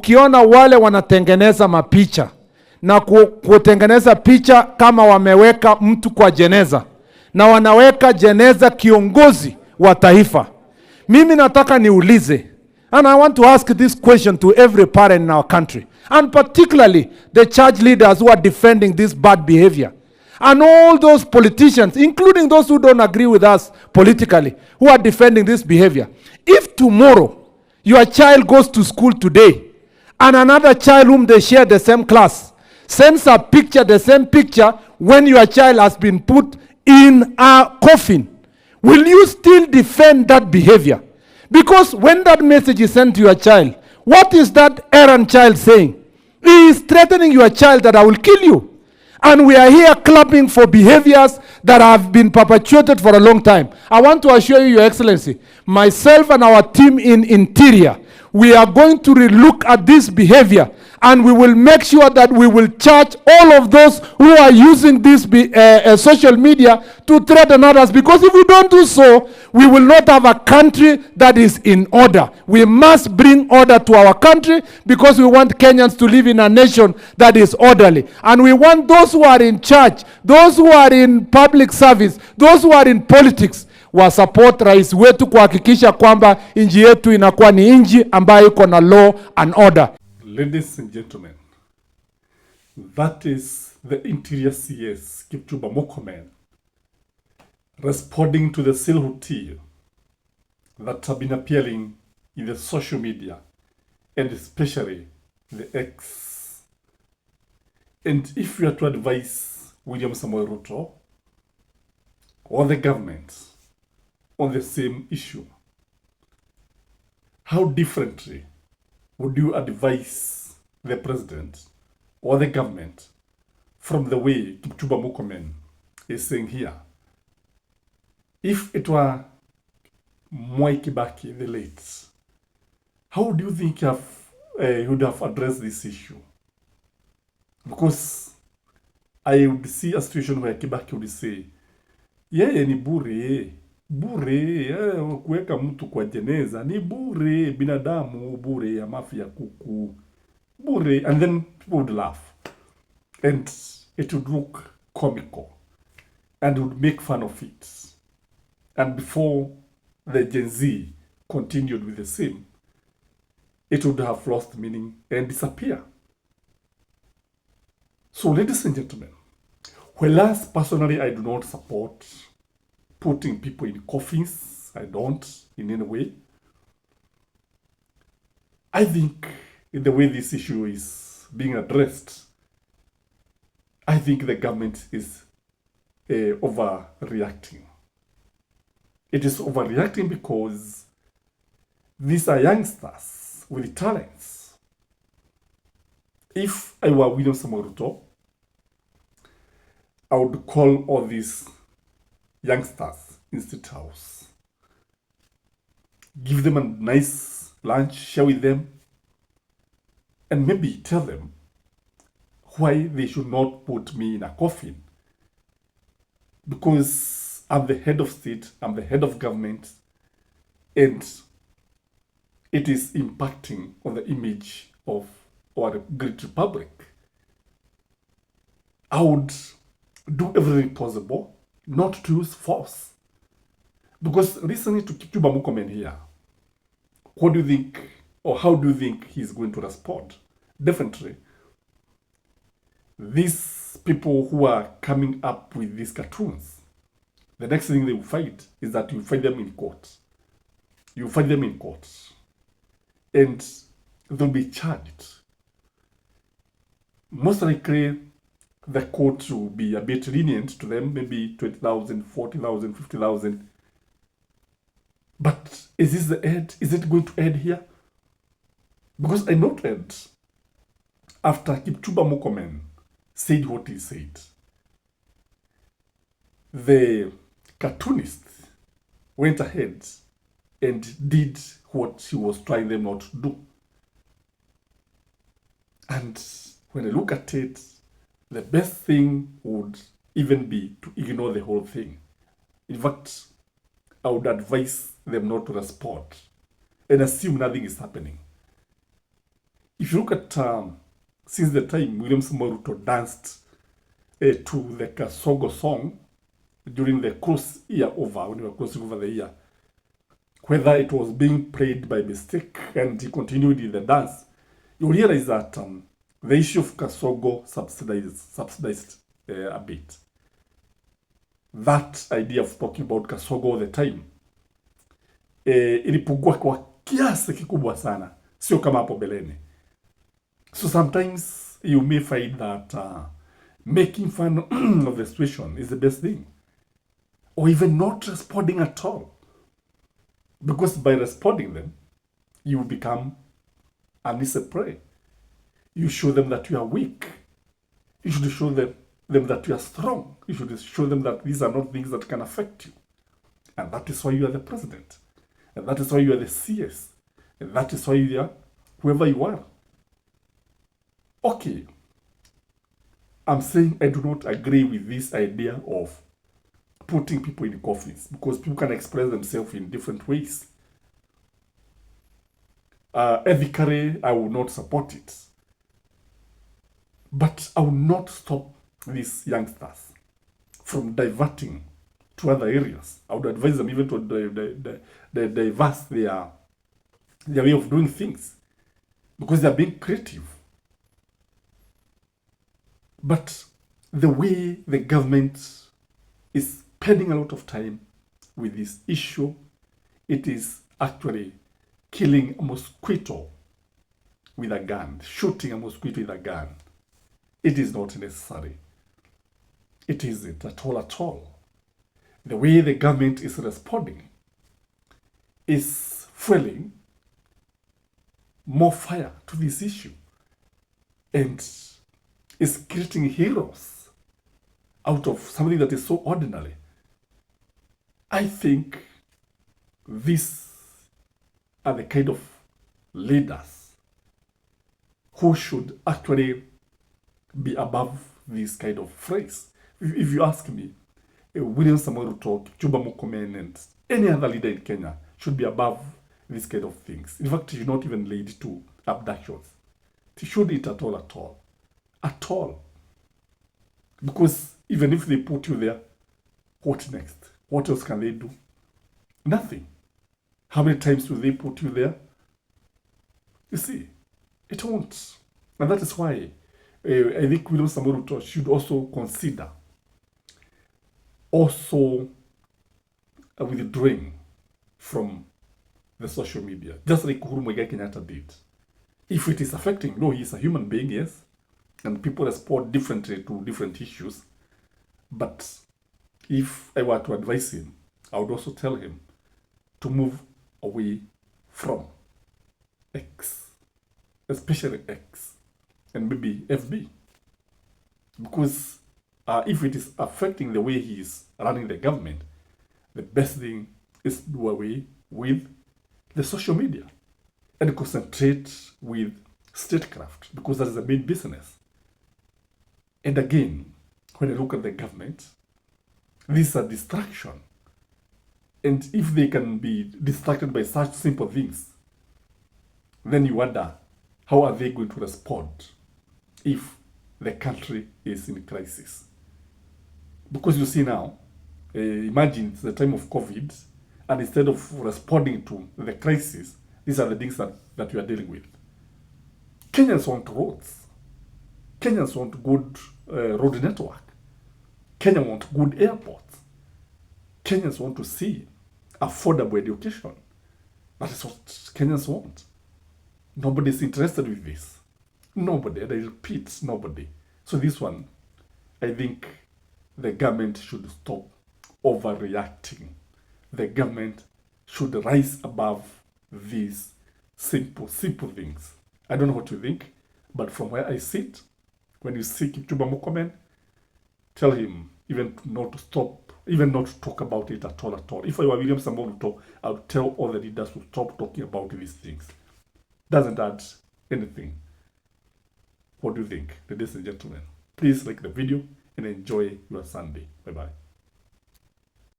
ukiona wale wanatengeneza mapicha na kutengeneza picha kama wameweka mtu kwa jeneza na wanaweka jeneza kiongozi wa taifa. Mimi nataka niulize, and I want to ask this question to every parent in our country, and particularly the church leaders who are defending this bad behavior, and all those politicians, including those who don't agree with us politically, who are defending this behavior. If tomorrow your child goes to school today and another child whom they share the same class sends a picture, the same picture, when your child has been put in a coffin, will you still defend that behavior? Because when that message is sent to your child, what is that errant child saying? He is threatening your child that I will kill you. And we are here clapping for behaviors that have been perpetuated for a long time. I want to assure you, Your Excellency, myself and our team in Interior, we are going to relook at this behavior, and we will make sure that we will charge all of those who are using this social media to threaten others. Because if we don't do so, we will not have a country that is in order. We must bring order to our country because we want Kenyans to live in a nation that is orderly. And we want those who are in charge, those who are in public service, those who are in politics, wa support rais wetu kuhakikisha kwamba nchi yetu inakuwa ni nchi ambayo iko na law and order. Ladies and gentlemen, that is the Interior CS Kipchumba Murkomen responding to the silhouette that have been appearing in the social media and especially the X. And if you are to advise William Samoei Ruto or the government on the same issue, how differently would you advise the president or the government from the way Kipchumba Murkomen is saying here? If it were Mwai Kibaki, the late, how do you think he would have addressed this issue? Because I would see a situation where Kibaki would say, yeye ni bure, kuweka mtu kwa jeneza ni bure, binadamu bure, ya mafia kuku bure, and then people would laugh and it would look comical and would make fun of it. And before the Gen Z continued with the same, it would have lost meaning and disappear. So, ladies and gentlemen, whereas personally I do not support putting people in coffins, I don't in any way, I think in the way this issue is being addressed, I think the government is overreacting. It is overreacting because these are youngsters with talents. If I were William Samoei Ruto, I would call all these youngsters in State House, give them a nice lunch, share with them, and maybe tell them why they should not put me in a coffin. Because I'm the head of state, I'm the head of government, and it is impacting on the image of our great republic. I would do everything possible not to use force. Because listening to Kipchumba Murkomen here, what do you think, or how do you think he's going to respond? Definitely, these people who are coming up with these cartoons, the next thing they will fight is that you find them in court. You find them in court. And they'll be charged. Most likely, the court will be a bit lenient to them, maybe 20,000, 40,000, 50,000. But is this the end? Is it going to end here? Because I noted after Kipchumba Murkomen said what he said, the cartoonist went ahead and did what he was trying them not to do. And when I look at it, the best thing would even be to ignore the whole thing. In fact, I would advise them not to respond and assume nothing is happening. If you look at since the time William Samoei danced to the Kasogo song during the cross year over, when we were crossing over the year, whether it was being played by mistake and he continued in the dance, you realize that the issue of Kasogo subsidized a bit. That idea of talking about Kasogo all the time ilipungua kwa kiasi kikubwa sana, sio kama hapo beleni. So sometimes you may find that making fun of the situation is the best thing, or even not responding at all, because by responding them, you become an easy prey. You show them that you are weak. You should show them that you are strong. You should show them that these are not things that can affect you. And that is why you are the president. And that is why you are the CS. And that is why you are whoever you are. Okay. I'm saying I do not agree with this idea of putting people in coffins, because people can express themselves in different ways. Ethically, I will not support it. But I will not stop these youngsters from diverting to other areas. I would advise them even to diverse their way of doing things, because they are being creative. But the way the government is spending a lot of time with this issue, it is actually killing a mosquito with a gun, shooting a mosquito with a gun. It is not necessary. It isn't at all. The way the government is responding is fueling more fire to this issue and is creating heroes out of something that is so ordinary. I think these are the kind of leaders who should actually be above this kind of phrase. If you ask me, William Samoei Ruto, Kipchumba Murkomen, and any other leader in Kenya should be above these kind of things. In fact, it should not even lead to abductions. It shouldn't at all. At all. Because even if they put you there, what next? What else can they do? Nothing. How many times will they put you there? You see, it won't. And that is why I think William Samoei Ruto should also consider withdrawing from the social media, just like Uhuru Muigai Kenyatta did. If it is affecting, no, he's a human being, yes, and people respond differently to different issues. But if I were to advise him, I would also tell him to move away from X, especially X, and maybe FB. Because if it is affecting the way he is running the government, the best thing is to do away with the social media and concentrate with statecraft, because that is the main business. And again, when I look at the government, this is a distraction. And if they can be distracted by such simple things, then you wonder, how are they going to respond if the country is in crisis? Because you see now, imagine it's the time of COVID, and instead of responding to the crisis, these are the things that we are dealing with. Kenyans want roads. Kenyans want good road network. Kenya want good airports. Kenyans want to see affordable education. That is what Kenyans want. Nobody is interested with this. Nobody, and I repeat, nobody. So this one, I think the government should stop overreacting. The government should rise above these simple things. I don't know what you think, but from where I sit, when you see Kipchumba Murkomen, tell him even not to stop, even not to talk about it at all. If I were William Samoei Ruto, I would tell all the leaders to stop talking about these things. Doesn't add anything. What do you think, ladies and gentlemen? Please like the video and enjoy your Sunday. Bye-bye.